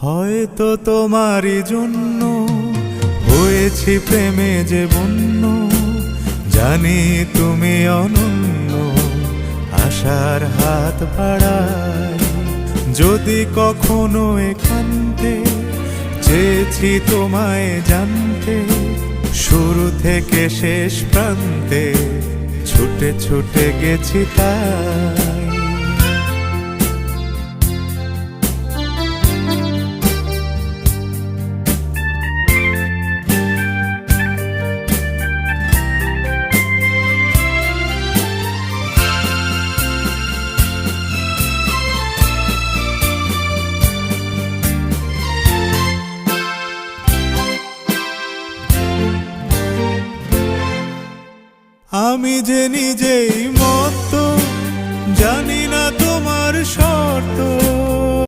হয়তো তোমারই জন্য হয়েছি প্রেমে যে বন্য, জানি তুমি অনন্য, আশার হাত বাড়াই। যদি কখনো একান্তে চেয়েছি তোমায় জানতে, শুরু থেকে শেষ প্রান্তে ছুটে ছুটে গেছি তাই। আমি যে নিজেই মতো, জানি না তোমার শর্ত।